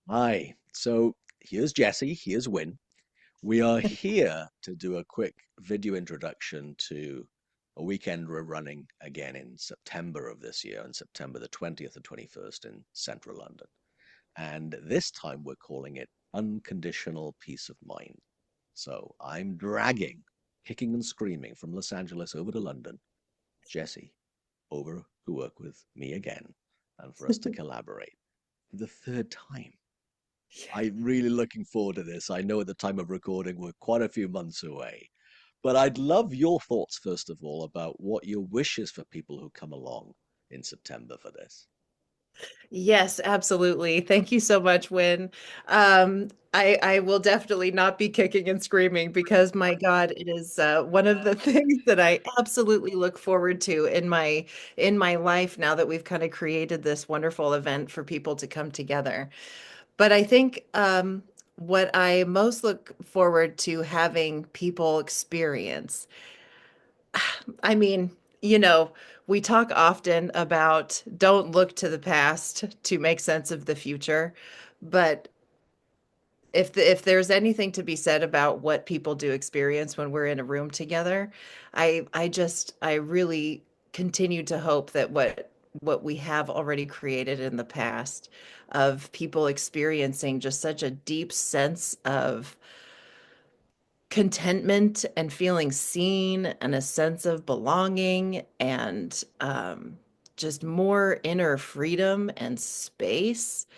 Hi. So here's Jesse, here's Win. We are here to do a quick video introduction to a weekend we're running again in September of this year, on September the 20th and 21st in central London. And this time we're calling it Unconditional Peace of Mind. So I'm dragging, kicking and screaming from Los Angeles over to London, Jesse, over to work with me again, and for us to collaborate for the third time. I'm really looking forward to this. I know at the time of recording we're quite a few months away, but I'd love your thoughts first of all about what your wish is for people who come along in September for this. Yes, absolutely. Thank you so much, Win. I will definitely not be kicking and screaming because my God, it is one of the things that I absolutely look forward to in my life now that we've kind of created this wonderful event for people to come together. But I think what I most look forward to having people experience. I mean, you know, we talk often about don't look to the past to make sense of the future, but if there's anything to be said about what people do experience when we're in a room together, I really continue to hope that what we have already created in the past of people experiencing just such a deep sense of contentment and feeling seen and a sense of belonging and just more inner freedom and space.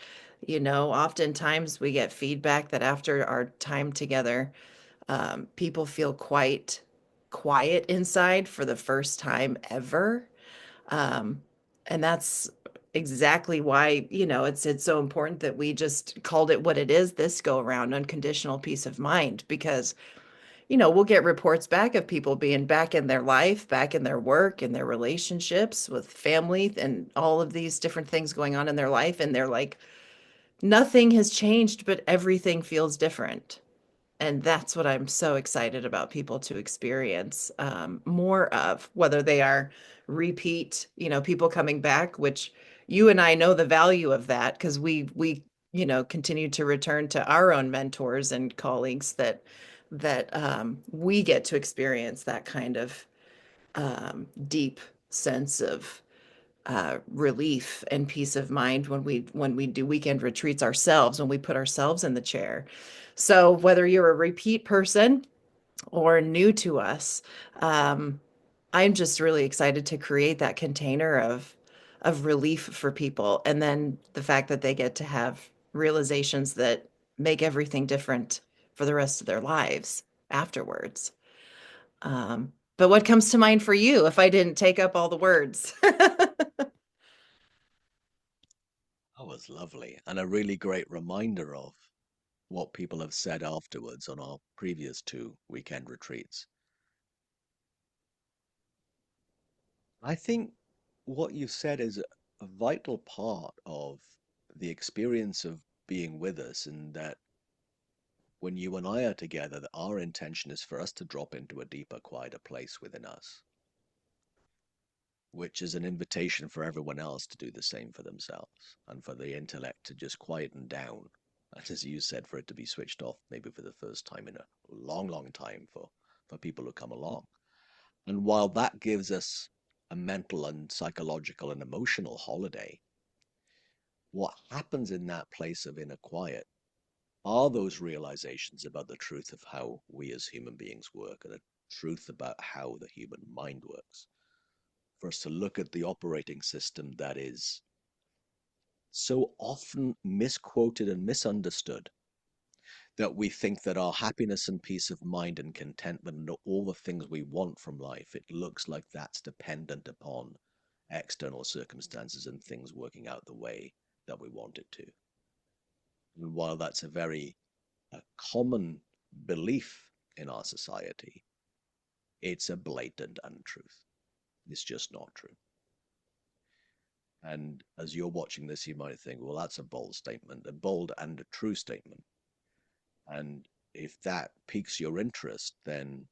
Oftentimes we get feedback that after our time together, people feel quite quiet inside for the first time ever. Um, and that's exactly why, it's so important that we just called it what it is this go around, unconditional peace of mind, because we'll get reports back of people being back in their life, back in their work, in their relationships with family, and all of these different things going on in their life. And they're like, nothing has changed, but everything feels different. And that's what I'm so excited about people to experience more of, whether they are repeat, people coming back, which you and I know the value of that because we continue to return to our own mentors and colleagues that we get to experience that kind of deep sense of relief and peace of mind when we do weekend retreats ourselves, when we put ourselves in the chair. So whether you're a repeat person or new to us, um, I'm just really excited to create that container of relief for people, and then the fact that they get to have realizations that make everything different for the rest of their lives afterwards. But what comes to mind for you if I didn't take up all the words? That was lovely and a really great reminder of what people have said afterwards on our previous two weekend retreats. I think what you said is a vital part of the experience of being with us, and that when you and I are together, that our intention is for us to drop into a deeper, quieter place within us, which is an invitation for everyone else to do the same for themselves and for the intellect to just quieten down. And as you said, for it to be switched off, maybe for the first time in a long, long time for people who come along. And while that gives us a mental and psychological and emotional holiday, what happens in that place of inner quiet are those realizations about the truth of how we as human beings work and the truth about how the human mind works. For us to look at the operating system that is so often misquoted and misunderstood, that we think that our happiness and peace of mind and contentment and all the things we want from life, it looks like that's dependent upon external circumstances and things working out the way that we want it to. And while that's a very common belief in our society, it's a blatant untruth. It's just not true. And as you're watching this, you might think, well, that's a bold statement, a bold and a true statement. And if that piques your interest, then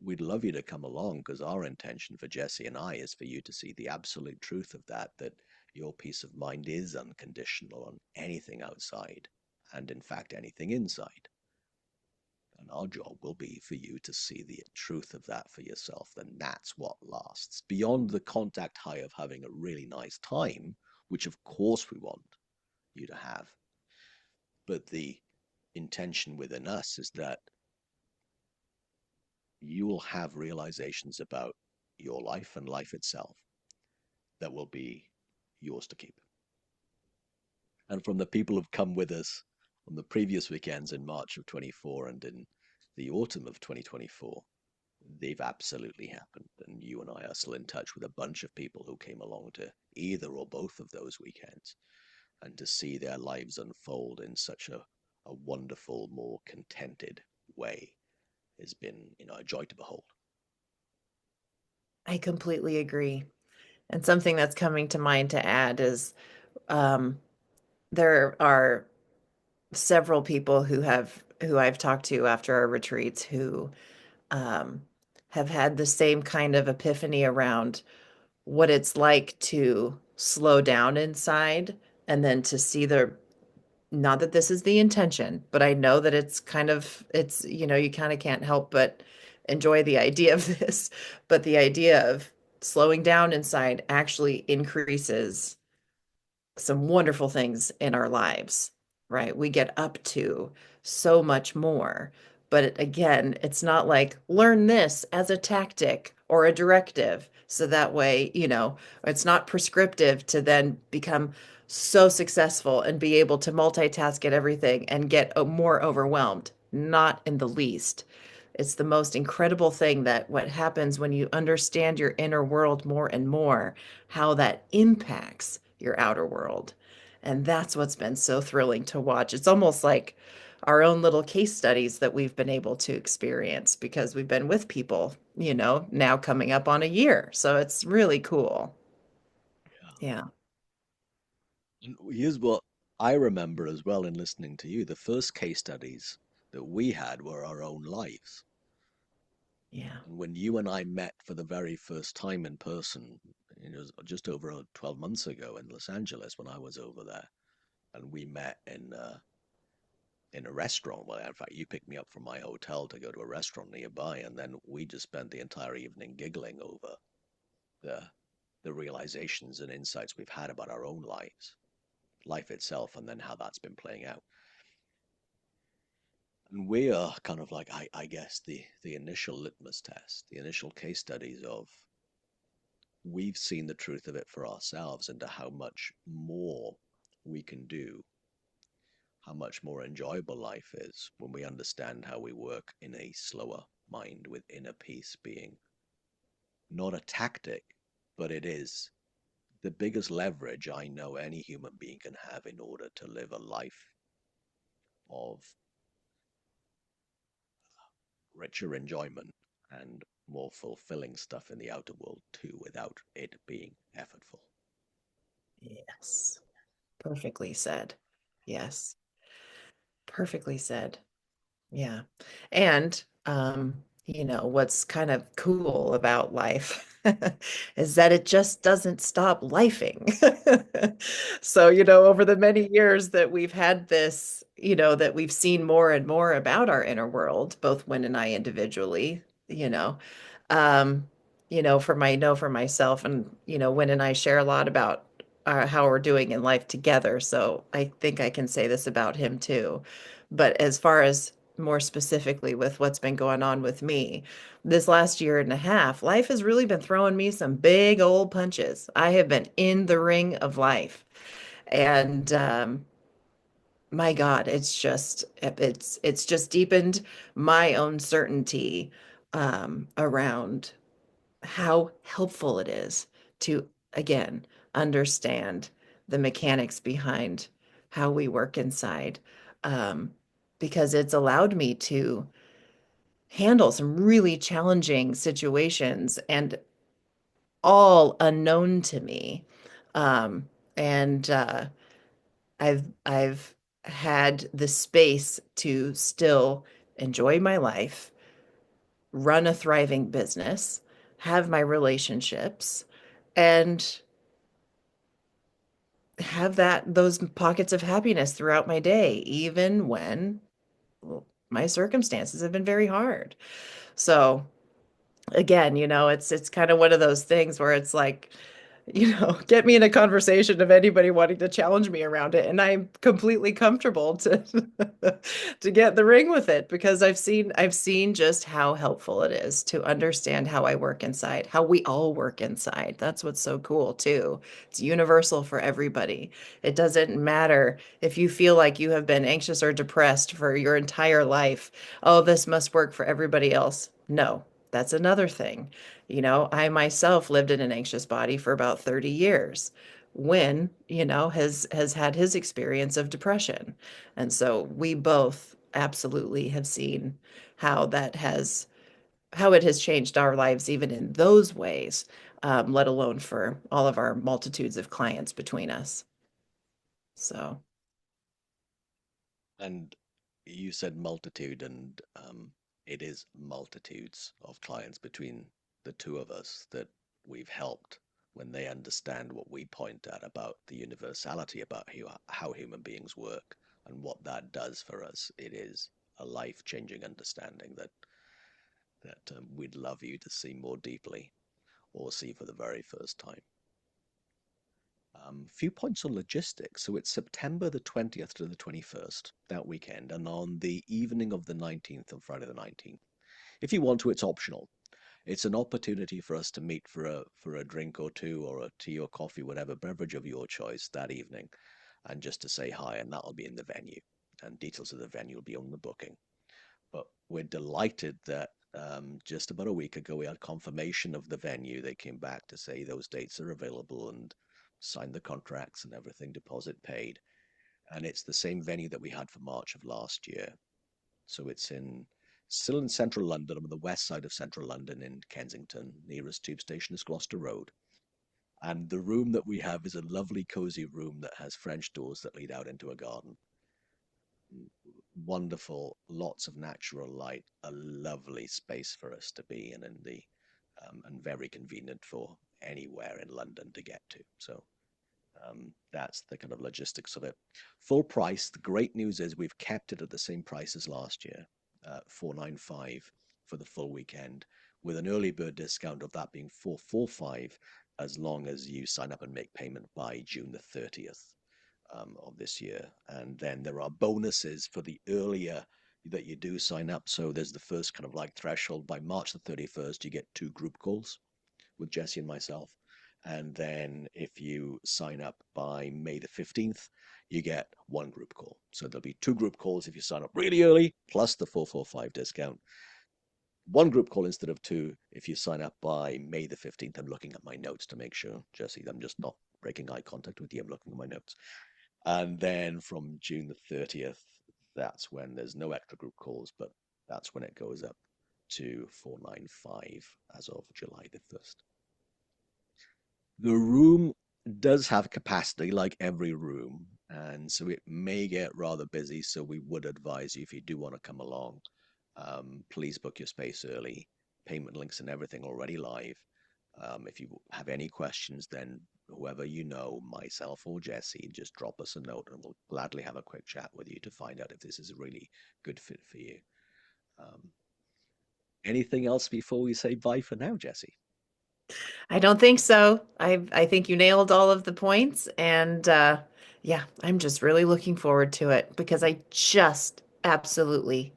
we'd love you to come along, because our intention for Jesse and I is for you to see the absolute truth of that, that your peace of mind is unconditional on anything outside, and in fact, anything inside. And our job will be for you to see the truth of that for yourself. Then that's what lasts. Beyond the contact high of having a really nice time, which of course we want you to have. But the intention within us is that you will have realizations about your life and life itself that will be yours to keep. And from the people who've come with us on the previous weekends in March of 24 and in the autumn of 2024, they've absolutely happened. And you and I are still in touch with a bunch of people who came along to either or both of those weekends, and to see their lives unfold in such a wonderful, more contented way has been, a joy to behold. I completely agree. And something that's coming to mind to add is um, there are several people who I've talked to after our retreats who um, have had the same kind of epiphany around what it's like to slow down inside and then to see the not that this is the intention, but I know that it's kind of you kind of can't help but enjoy the idea of this, but the idea of slowing down inside actually increases some wonderful things in our lives, right? We get up to so much more. But again, it's not like learn this as a tactic or a directive. So that way, it's not prescriptive to then become so successful and be able to multitask at everything and get more overwhelmed. Not in the least. It's the most incredible thing that what happens when you understand your inner world more and more, how that impacts your outer world. And that's what's been so thrilling to watch. It's almost like our own little case studies that we've been able to experience because we've been with people, now coming up on a year. So it's really cool. Yeah. And here's what I remember as well in listening to you. The first case studies that we had were our own lives. Yeah. And when you and I met for the very first time in person, it was just over 12 months ago in Los Angeles when I was over there, and we met in a restaurant. Well, in fact, you picked me up from my hotel to go to a restaurant nearby, and then we just spent the entire evening giggling over the the realizations and insights we've had about our own lives, life itself, and then how that's been playing out. And we are kind of like, I guess, the initial litmus test, the initial case studies of we've seen the truth of it for ourselves into how much more we can do, how much more enjoyable life is when we understand how we work in a slower mind with inner peace being not a tactic, but it is the biggest leverage I know any human being can have in order to live a life of richer enjoyment and more fulfilling stuff in the outer world too, without it being effortful. Yes. Perfectly said. Yes. Perfectly said. Yeah. And what's kind of cool about life is that it just doesn't stop lifing. So, over the many years that we've had this, that we've seen more and more about our inner world, both Win and I individually, you know, um, I know for myself and, Win and I share a lot about how we're doing in life together. So I think I can say this about him too. But as far as more specifically with what's been going on with me, this last year and a half, life has really been throwing me some big old punches. I have been in the ring of life. And my God, it's just deepened my own certainty around how helpful it is to, again, understand the mechanics behind how we work inside. Um, because it's allowed me to handle some really challenging situations and all unknown to me. And I've had the space to still enjoy my life, run a thriving business, have my relationships, and have those pockets of happiness throughout my day, even when, well, my circumstances have been very hard. So again, it's kind of one of those things where it's like, get me in a conversation of anybody wanting to challenge me around it, and I'm completely comfortable to to get the ring with it because I've seen just how helpful it is to understand how I work inside, how we all work inside. That's what's so cool too. It's universal for everybody. It doesn't matter if you feel like you have been anxious or depressed for your entire life. Oh, this must work for everybody else. No, that's another thing. I myself lived in an anxious body for about 30 years. Wynn, has had his experience of depression. And so we both absolutely have seen how how it has changed our lives even in those ways, let alone for all of our multitudes of clients between us. So And you said multitude, and it is multitudes of clients between the two of us that we've helped when they understand what we point at about the universality about how human beings work and what that does for us. It is a life-changing understanding that we'd love you to see more deeply or see for the very first time. Few points on logistics. So it's September the 20th to the 21st, that weekend, and on the evening of the 19th, on Friday the 19th. If you want to, it's optional. It's an opportunity for us to meet for a drink or two or a tea or coffee, whatever beverage of your choice that evening, and just to say hi, and that'll be in the venue. And details of the venue will be on the booking. But we're delighted that just about a week ago we had confirmation of the venue. They came back to say those dates are available and signed the contracts and everything, deposit paid. And it's the same venue that we had for March of last year. So it's still in central London, on the west side of central London in Kensington. Nearest tube station is Gloucester Road. And the room that we have is a lovely, cozy room that has French doors that lead out into a garden. Wonderful, lots of natural light, a lovely space for us to be in the and very convenient for anywhere in London to get to. So that's the kind of logistics of it. Full price. The great news is we've kept it at the same price as last year, 495 for the full weekend, with an early bird discount of that being 445 as long as you sign up and make payment by June the 30th of this year. And then there are bonuses for the earlier that you do sign up. So there's the first kind of like threshold. By March the 31st, you get 2 group calls with Jessie and myself. And then if you sign up by May the 15th, you get 1 group call. So there'll be 2 group calls if you sign up really early, plus the 445 discount. 1 group call instead of two if you sign up by May the 15th. I'm looking at my notes to make sure, Jessie, I'm just not breaking eye contact with you. I'm looking at my notes. And then from June the 30th, that's when there's no extra group calls, but that's when it goes up to 495 as of July the 1st. The room does have capacity like every room, and so it may get rather busy. So we would advise you if you do want to come along, please book your space early. Payment links and everything already live. If you have any questions, then whoever you know, myself or Jessie, just drop us a note and we'll gladly have a quick chat with you to find out if this is a really good fit for you. Um, Anything else before we say bye for now, Jessie? I don't think so. I think you nailed all of the points, and yeah, I'm just really looking forward to it because I just absolutely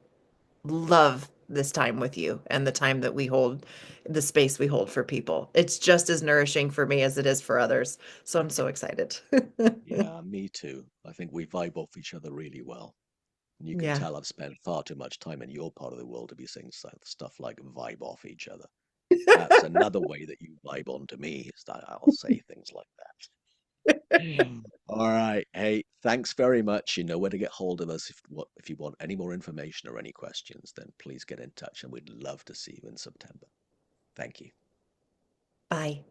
love this time with you and the time that we hold, the space we hold for people. It's just as nourishing for me as it is for others. So I'm so excited. Yeah, me too. I think we vibe off each other really well. And you can Yeah. tell I've spent far too much time in your part of the world to be saying stuff like vibe off each other. That's another way that you vibe onto me, is that I'll say things like that. All right. Hey, thanks very much. You know where to get hold of us if you want any more information or any questions, then please get in touch and we'd love to see you in September. Thank you. Bye.